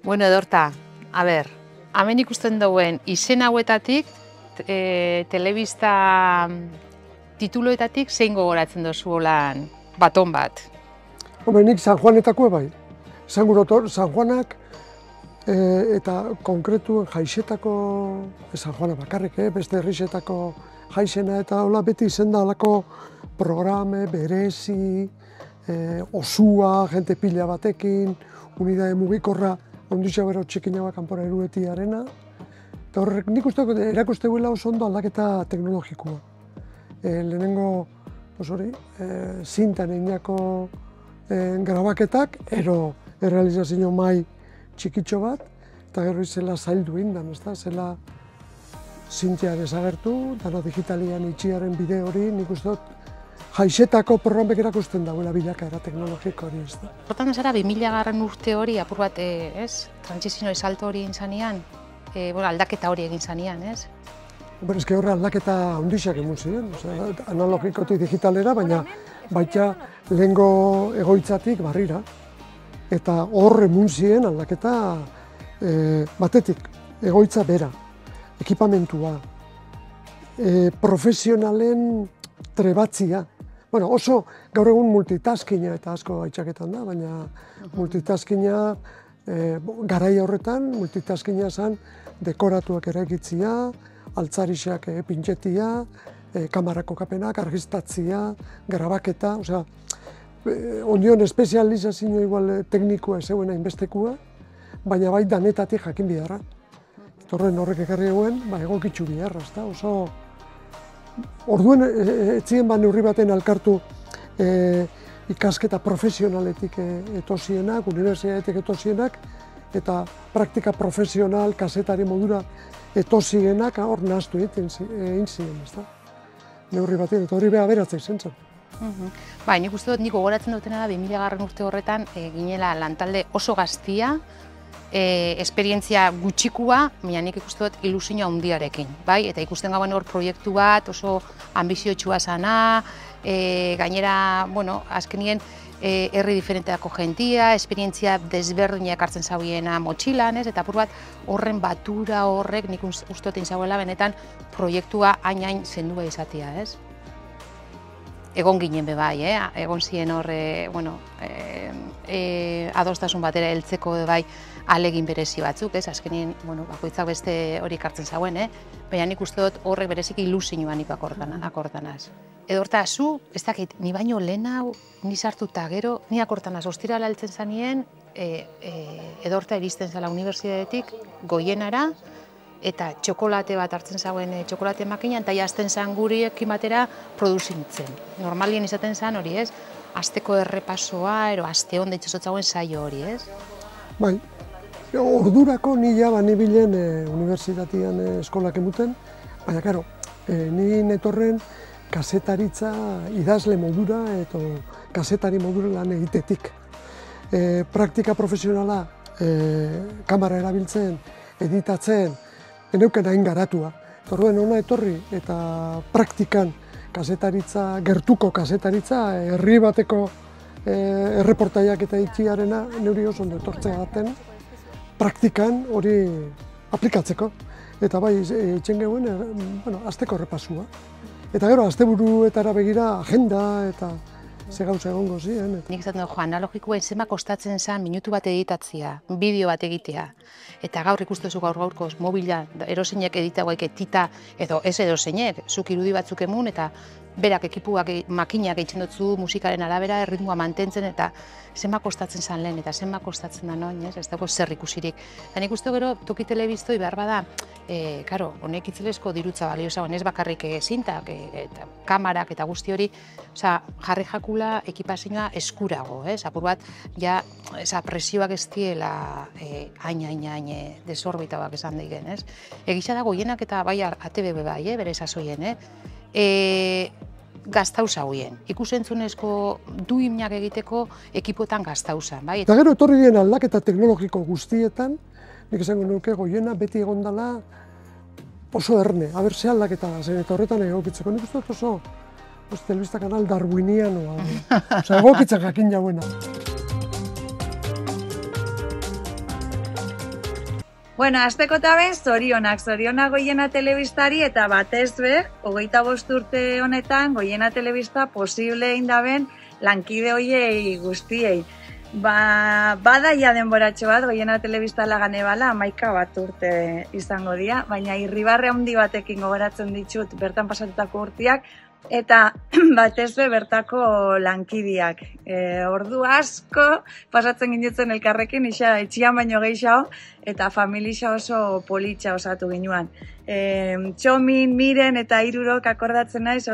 Bueno, Edorta, a ber, hemen ikusten duen izen hauetatik, telebista tituloetatik zein gogoratzen dozu holan baton bat? Hombre, nik San Juanetakoa bai. Esan gurotor, San Juanak eta konkretuen jaixetako, San Juana bakarrik, beste herrixetako jaixena eta hola beti izen da halako programe, berezi, osua, jente pila batekin, unidade mugikorra, ondutxa bero txekina bat kanpora erudetiarena. Eta horrek nik uste erakuste guela oso ondo aldaketa teknologikoa. Lehenengo, zintan eginako grabaketak, ero errealizazio mai txikitxo bat, eta gero zela zaildu indan, zela zintia desagertu, dana digitalian itxiaren bide hori, nik uste dut jaixetako programek erakusten dagoela bilakaera teknologiko hori. Hortan zara, 2000 urte hori, apur bat, transizio salto hori egin zanean, aldaketa hori egin zanean, ez? Eske horre aldaketa handixak emun ziren, analogikotik digitalera, baina baita lehengo egoitzatik barrira. Eta hor emun ziren aldaketa batetik, egoitza bera, ekipamentua, profesionalen trebatzia. Bueno, oso gaur egun multitaskinga eta asko gaitzaketan da, baina multitaskinga garai horretan, multitaskinga zen dekoratuak eraikitzia, altzarixak pintxetia, kamarako kapenak, argiztatzia, grabaketa, osea, ondion espezializazio igual teknikoa zeuen hainbestekua, baina bai danetatik jakin biharra. Horren horrek ekarri eguen, egokitzu biharra, oso... Orduen, etzien neurri baten alkartu ikasketa profesionaletik etosienak, unibertsitatetik etosienak, eta praktika profesional, kasetari modura etosienak hor nahaztu egin ziren, neurri baten, eta hori beha beratzea izan zen. Ba, nik uste dut, nik gogoratzen dutena da, 2000 urte horretan, ginela lantalde oso gaztia, esperientzia gutxikua, baina nik ikusten dut ilusio handiarekin, bai? Eta ikusten gauen hor proiektu bat, oso ambiziotsua zana, gainera, bueno, azkenien herri diferenteako jentia, esperientzia desberdinak hartzen zauiena motxilan, eta apur bat horren batura horrek nik uste dut egin zauela benetan proiektua hain zendua izatea, ez? Egon ginen be bai, egon ziren hor, adostasun batera heltzeko bai alegin berezi batzuk, ez? Azkenien, bakoitzak beste hori hartzen zauen, baina nik uste dut horrek bereziki ilusioan nik akortanaz. Edorta, zu, ez dakit, ni baino lehen hau, ni sartuta gero, ni akortanaz, ostirala heltzen zanien, Edorta iristen zela unibertsitatetik goienara, eta txokolate bat hartzen zauen txokolate makinan, eta jazten zan guriekin batera produzitzen. Normalien izaten zan hori, ez? Asteko errepasoa, ero aste hon deitxosotzauen saio hori, ez? Bai, ordurako ni ja banibilen unibertsitatean eskolak emuten, baina, karo, ni netorren kasetaritza idazle modura eta kasetari modura lan egitetik. Praktika profesionala, kamera erabiltzen, editatzen, eneuken hain garatua. Orduen hona etorri eta praktikan kasetaritza, gertuko kasetaritza, herri bateko erreportaiak eta itxiarena neuri oso ondo etortzea daten, praktikan hori aplikatzeko. Eta bai, itxen geuen, asteko errepasua. Eta gero, asteburuetara begira agenda eta ze gauza egongo ziren. Nik izaten dugu, analogikoen zema kostatzen zen minutu bat editatzea, bideo bat egitea. Eta gaur ikustezu gaurkoz mobila, eroseinek editagoek etita, edo ez eroseinek, zuk irudi batzuk emun, eta berak ekipuak, makinak eitzen dutzu musikaren arabera, erritmoa mantentzen, eta zenba kostatzen zen lehen, eta zenba kostatzen da noin, ez dago zer ikusirik. Eta nik uste gero, toki telebistoi behar bada, karo, honek itzelesko dirutza balio zagoen, ez bakarrik zintak, kamarak eta guzti hori, jarri jakula ekipazioa eskurago, ez? Apur bat, ja, presioak ez diela hain desorbitauak esan daigen, ez? Egisa da goienak eta bai ATB bai, bere sasoien, gaztauza hoien. Ikusentzunezko duimnak egiteko ekipoetan gaztauza, bai? Eta gero etorri dien aldaketa teknologiko guztietan, nik esango nuke goiena beti egondala oso erne, aber ze aldaketa da, zen eta horretan egokitzeko. Nik uste dut oso telebista kanal darwinianoa, egokitzak jakin jauena. Bueno, azteko eta ben, zorionak Goiena Telebistari eta batez be, 25 urte honetan Goiena Telebista posible indaben lankide hoiei guztiei. Bada ja denboratxo bat, Goiena Telebista lagane bala, 11 bat urte izango dira, baina irribarre handi batekin gogoratzen ditut bertan pasatutako urteak, eta batez be bertako lankidiak. Ordu asko pasatzen ginditzen elkarrekin, etxian baino gehiago, eta familia oso politxa osatu ginuan. Txomin, Miren eta Hirurok akordatzen naiz,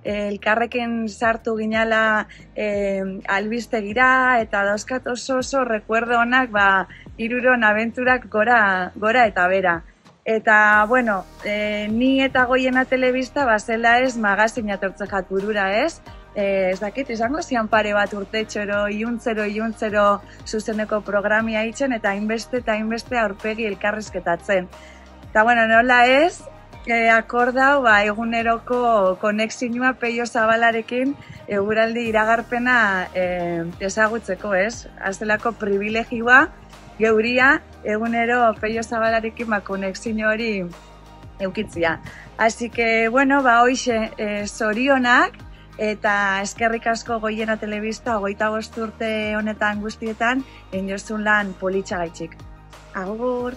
elkarrekin sartu ginala albistegira, eta dauzkat oso recuerdo honak Hiruron abenturak gora eta bera. Eta, bueno, ni eta Goiena Telebista zela ez magazina tortzejat burura ez. Ez dakit, izango zian pare bat urtetxoro, iluntzero zuzeneko programia itzen eta hainbeste aurpegi elkarrizketatzen. Eta, bueno, nola ez, akordau eguneroko konexioa Peio Zabalarekin eguraldi iragarpena ezagutzeko ez. Aztelako privilegioa, geuria, egunero Peio Zabalarekin konexio hori eukitzia. Así que, bueno, hoixe zorionak eta eskerrik asko Goiena Telebista 25 urte honetan guztietan egin jozun lan politxagaitxik. Agur!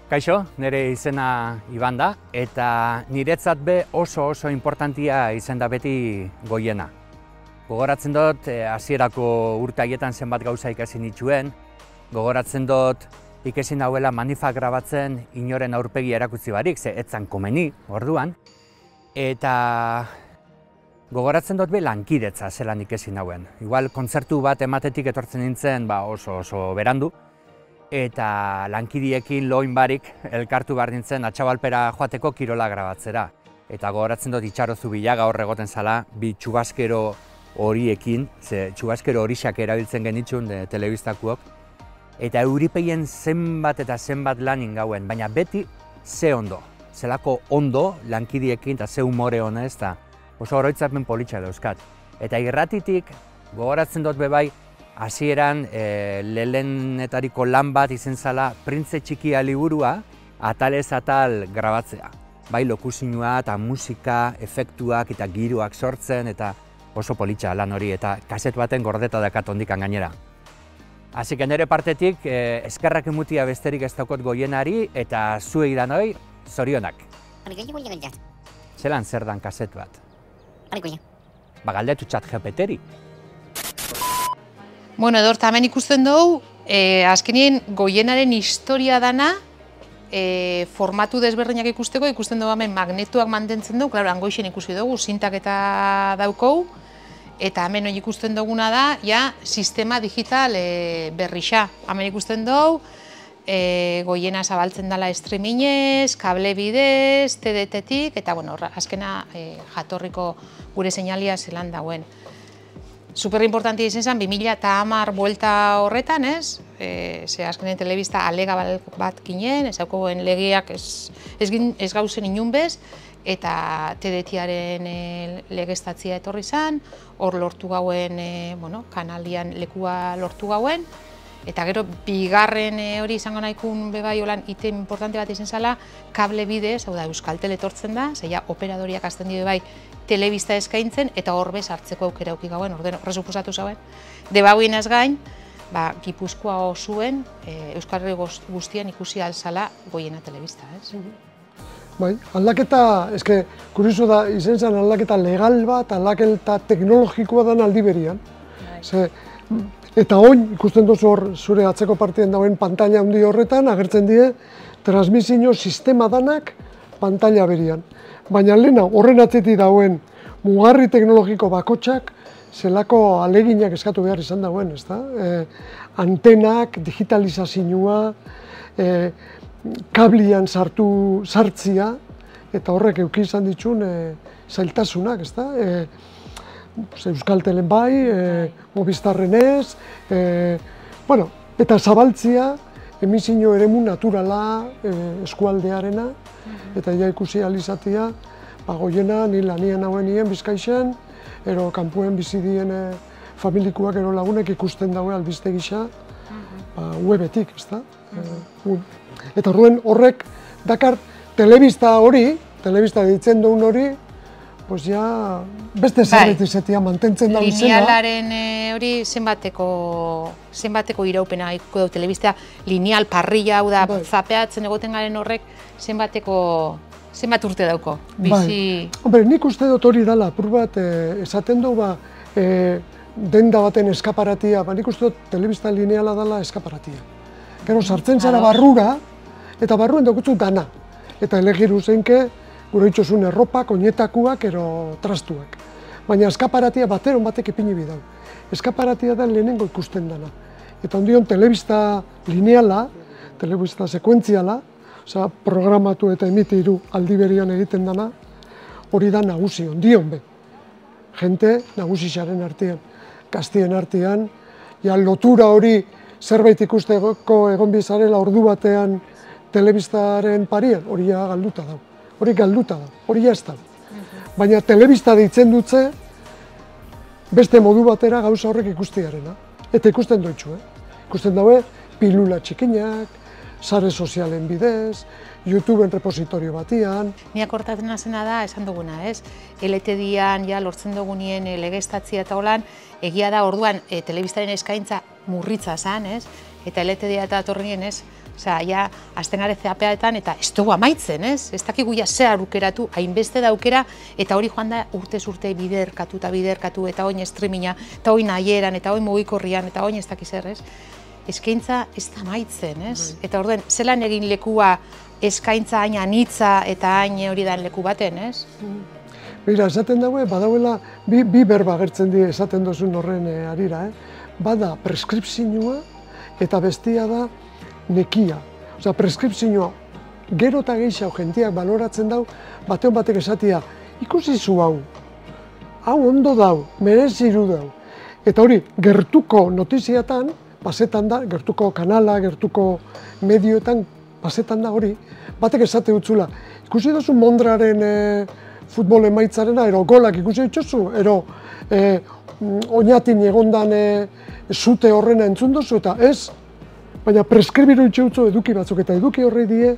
Kaixo, nire izena Iban da, eta niretzat be oso importantia izan da beti Goiena. Gogoratzen dut, hasierako urte haietan zenbat gauza ikasi nituen, gogoratzen dut ikesin dauela manifak grabatzen inoren aurpegi erakutzi barik, ze etzan komeni, orduan, eta gogoratzen dut be lankidetza zelan ikesin dauen. Igual kontzertu bat ematetik etortzen nintzen oso berandu, eta lankidiekin loin barik elkartu behar nintzen Atxabalpera joateko kirola grabatzera. Eta gogoratzen dut Itxarozu Bilaga hor egoten zala, bi txubaskero horiekin, ze txubaskero horixak erabiltzen genitzun telebistakuok, eta euripeien zenbat eta zenbat lan ingauen, baina beti ze ondo, zelako ondo lankidiekin eta ze humore hona ez da, oso oroitzapen politxa dauzkat. Eta irratitik gogoratzen dut bebai, hasieran lehenetariko lan bat izen zala Printze Txikia liburua atalez atal grabatzea. Bai lokuzinua eta musika, efektuak eta giroak sortzen eta oso politxa lan hori eta kaset baten gordeta dakat ondikan gainera. Así que nire partetik eskerrak emutia besterik ez daukot Goienari eta zuei danoi zorionak. Zelan zer dan kaset bat? Galdetu ChatGPTri. Bueno, edort, hemen ikusten dugu, azkenien Goienaren historia dana, formatu desberdinak ikusten dugu hemen magnetoak mantentzen dugu, klaro, angoixen ikusi dugu, zintak eta daukou, eta hemen hori ikusten duguna da, ja, sistema digital berrixa. Hemen ikusten dugu, Goiena zabaltzen dela streamingez, kable bidez, TDT-tik, eta, bueno, azkena jatorriko gure seinalia zelan dauen. Superimportantia izan zen, 2010 buelta horretan, ez? Ze azkenen telebista alega bat ginen, ez daukoen legeak ez gauzen inun bez, eta TDT-aren legeztatzia etorri zen, hor lortu gauen, kanalian lekua lortu gauen, eta gero bigarren hori izango nahikun bebai holan item importante bat izan zela, kable bidez, hau da Euskaltel etortzen da, zeia operadoriak azten dio bai telebista eskaintzen, eta horbe sartzeko aukera auki gauen, horre suposatu zauen. Debauinaz gain, Gipuzkoa osuen, Euskal Herri guztian ikusi alzala Goiena Telebista, ez? Bai, aldaketa, eske, kurioso da, izen zen aldaketa legal bat, aldaketa teknologikoa dan aldi berian. Eta oin, ikusten duzu hor, zure atzeko partien dauen pantalla handi horretan, agertzen die, transmisio sistema danak pantalla berian. Baina lehena, horren atzetik dauen mugarri teknologiko bakotxak, zelako aleginak eskatu behar izan dauen, ezta? Antenak, digitalizazioa, kablian sartzia, eta horrek euki izan ditun zailtasunak, ezta? Euskaltelen bai, Movistarren ez, eta zabaltzia, emisio eremu naturala eskualdearena, eta ja ikusi alizatia, Goiena, ni lanian hauen nien Bizkaixen, ero kanpuen bizi dien familikoak ero lagunek ikusten daue albiste gisa, webetik, ez da? Eta horrek dakar telebista hori, telebista ditzen duen hori, pues ja, beste zerbait izatea mantentzen da izena. Linealaren hori zenbateko iraupena ikuko du telebista, lineal parrilla hau da, zapeatzen egoten garen horrek, zenbat urte dauko? Hombre, nik uste dut hori dela, apur bat, esaten du, denda baten eskaparatia, nik uste dut telebista lineala dela eskaparatia. Gero, sartzen zara barrura, eta barruen daukutzu dana. Eta elegiru zeinke, gure itxosun erropak, oinetakuak, ero trastuak. Baina eskaparatia bateron batek ipini bidau. Eskaparatia da lehenengo ikusten dana. Eta ondion telebista lineala, telebista sekuentziala, oza, programatu eta emitiru aldi berian egiten dana, hori da nagusi, ondion be. Jente nagusixaren artean, gaztien artean, ja lotura hori zerbait ikusteko egon bizarela ordu batean telebistaren parian, hori ja galduta dago. Hori galduta da, hori ez da. Baina telebista deitzen dutze, beste modu batera gauza horrek ikustiarena. Eta ikusten doitzu, Ikusten daue, pilula txikinak, sare sozialen bidez, YouTubeen repositorio batian. Niak hortatzen zena da, esan duguna, ez? LTD-an, ja, lortzen dugunien legeztatzia eta holan, egia da orduan telebistaren eskaintza murritza zan, ez? Eta LTD-a eta atorrien, ez? Osea, ja, azten gare zeapeaetan eta ez dugu amaitzen, ez? Ez dakigu ja zea aukeratu, hainbeste daukera, eta hori joan da urtez urte biderkatu, eta oin streaminga, eta oin nahieran, eta oin mugikorrian, eta oin ez dakiz ez? Eskaintza ez da amaitzen, ez? Eta orduan, zelan egin lekua eskaintza hain anitza eta hain hori dan leku baten, ez? Mira, esaten daue, badauela, bi berba agertzen die esaten dozun horren arira, Bada preskripzioa eta bestia da nekia. Osea, preskripzioa gero eta gehiago jentiak baloratzen dau, batean batek esatia, ikusi zu hau ondo dau, mereziru dau. Eta hori, gertuko notiziatan, pasetan da, gertuko kanala, gertuko medioetan, pasetan da hori, batek esate utzula, ikusi duzu Mondraren futbol emaitzarena, ero golak ikusi dituzu, ero oinatin egondan zute horrena entzun duzu, eta ez, baina preskribiru itxeutzu eduki batzuk, eta eduki horri die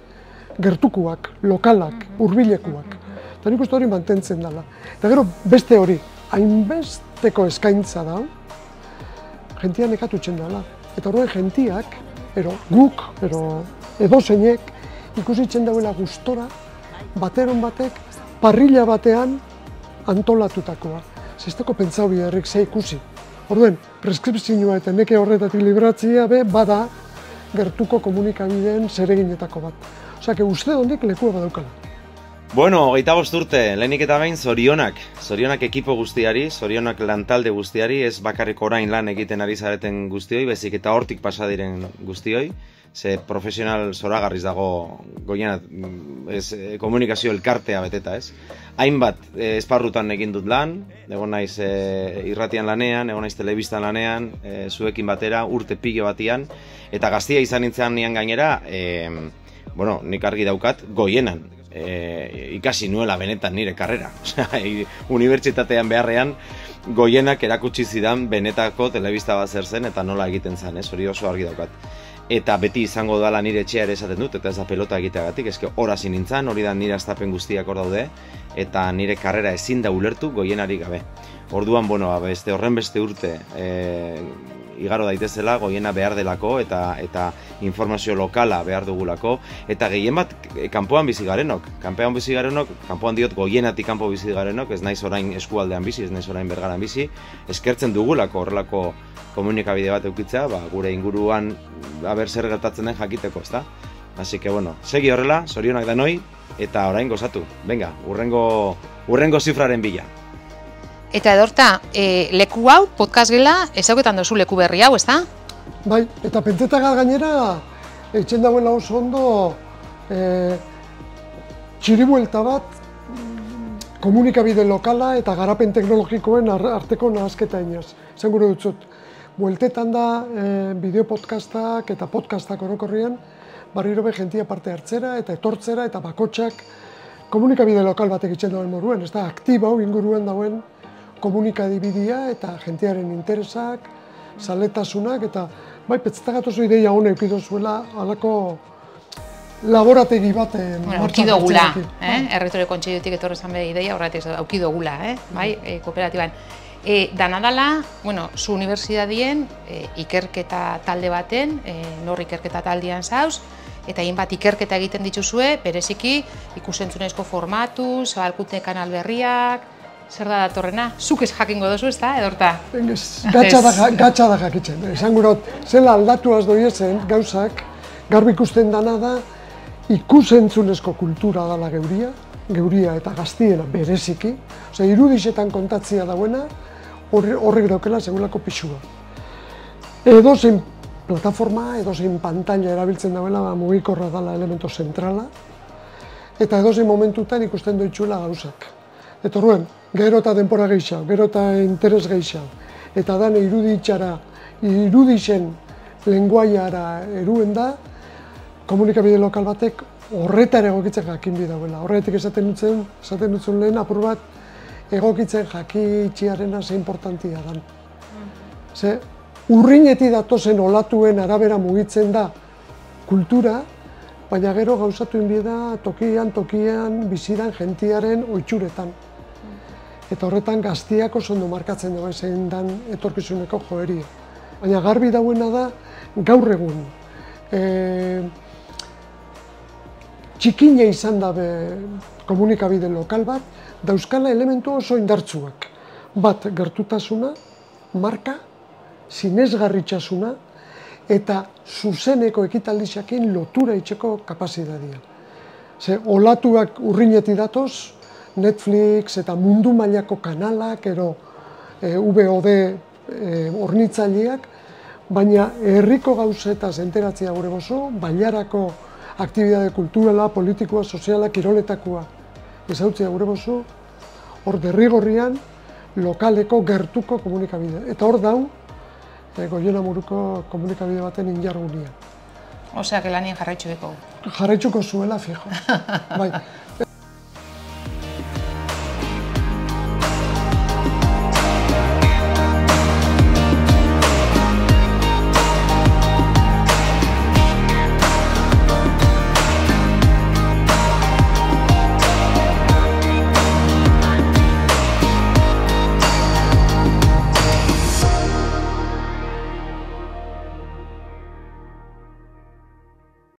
gertukuak, lokalak, hurbilekuak. Eta nik uste hori mantentzen dela. Eta gero beste hori, hainbesteko eskaintza da, jentia nekatutzen dela. Eta horren jentiak, guk, edozeinek, ikusitzen dauela gustora, bateron batek, parrilla batean antolatutakoa. Zesteko pentsau biharrik ze ikusi. Orduen, preskripzioa eta neke horretatik libratzea bada gertuko komunikabideen zereginetako bat. Osea, uste hondik lekua badaukala. Bueno, 25 urte, lehenik eta behin zorionak. Zorionak ekipo guztiari, zorionak lantalde guztiari, ez bakarrik orain lan egiten ari zareten guztioi, bezik eta hortik pasa diren guztioi. Ze profesional zoragarriz dago Goiena komunikazio elkartea beteta, ez? Hainbat esparrutan egin dut lan, egon naiz irratian lanean, egon naiz telebistan lanean, zuekin batera, urte pilo batian, eta gaztia izan nintzen nian gainera, bueno, nik argi daukat, Goienan ikasi nuela benetan nire karrera. Unibertsitatean beharrean, Goienak erakutsi zidan benetako telebista bat zer zen, eta nola egiten zen, hori oso argi daukat. Eta beti izango dala nire etxea ere esaten dut, eta ez da pelota egiteagatik, eske horazin nintzen, hori da nire astapen guztiak hor daude, eta nire karrera ezin da ulertu Goienari gabe. Orduan, bueno, horren beste urte igaro daitezela, Goiena behar delako, eta informazio lokala behar dugulako, eta gehien bat kanpoan bizi garenok. Kanpoan diot Goienatik kanpo bizi garenok, ez naiz orain eskualdean bizi, ez naiz orain Bergaran bizi, eskertzen dugulako horrelako komunikabide bat eukitzea, gure inguruan zer gertatzen den jakiteko, ezta? Así que, bueno, segi horrela, zorionak danoi, eta orain gozatu. Venga, urrengo zifraren bila. Eta edorta, leku hau, podcast gela, ezauketan dozu leku berri hau, ezta? Bai, eta pentetagat gainera, eitzen dagoela oso ondo, txiribuelta bat, komunikabide lokala eta garapen teknologikoen arteko nahazketa inaz. Esan gure dutzut, bueltetan da bideo-podcastak eta podcastak orokorrian, barriro be jentia parte hartzera eta etortzera eta bakotxak komunikabide lokal batek itxen dauen moruen, ez da, aktibau inguruan dauen komunikadibidea eta jentearen interesak, zaletasunak, eta bai, petzetagat oso ideia hona eukidozuela halako laborategi bat aukidogula, Erretore Kontseilutik etorri zan bere ideia, horretik aukidogula, bai, kooperatiban. Dana dala, zu unibertsitatien ikerketa talde baten, nor ikerketa taldean zauz, eta hainbat ikerketa egiten dituzue, bereziki ikusentzunezko formatu, zabalkute kanal berriak, zer da datorrena? Zuk ez jakingo dozu, ez da, edorta? Gatsa da jakitzen. Esan gurot, zela aldatuaz doiezen gauzak, garbi ikusten dana da, ikusentzunezko kultura dala geuria eta gaztiena bereziki, irudixetan kontatzia dauena, horrek daukela segulako pixua. Edozein plataforma, edozein pantalla erabiltzen dauela mugikorra dala elemento zentrala, eta edozein momentutan ikusten doitzuela gauzak. Eta horren, gero eta denpora gehiago, gero eta interes gehiago, eta dane irudixen lenguaiara eruen da, komunikabide lokal batek horretara egokitzen jakin bidauela. Horretik esaten dutzen lehen apur bat egokitzen jakitxiarena ze importantia dan. Ze urrinetik datozen olatuen arabera mugitzen da kultura, baina gero gauzatu inbieda tokian bizidan jentiaren oitxuretan. Eta horretan gaztiak oso ondo markatzen dago zein dan etorkizuneko joeria. Baina garbi dauena da gaur egun. Txikina izan dabe komunikabide lokal bat, dauzkala elementu oso indartsuak. Bat, gertutasuna, marka, sinesgarritxasuna, eta zuzeneko ekitaldixakin lotura itxeko kapazitatea. Ze, olatuak urrineti datoz, Netflix eta mundu mailako kanalak, ero VOD hornitzaileak, baina herriko gauzetaz enteratzea gure bozo, bailarako aktibidade kulturala, politikoa, soziala, kiroletakoa ezautzea gure bozo, hor derrigorrian lokaleko gertuko komunikabide. Eta hor dau, Goiena Muruko komunikabide baten injargunia. Osea, que lanien jarraitzu beko. Jarraitzuko zuela, fijo. Bai.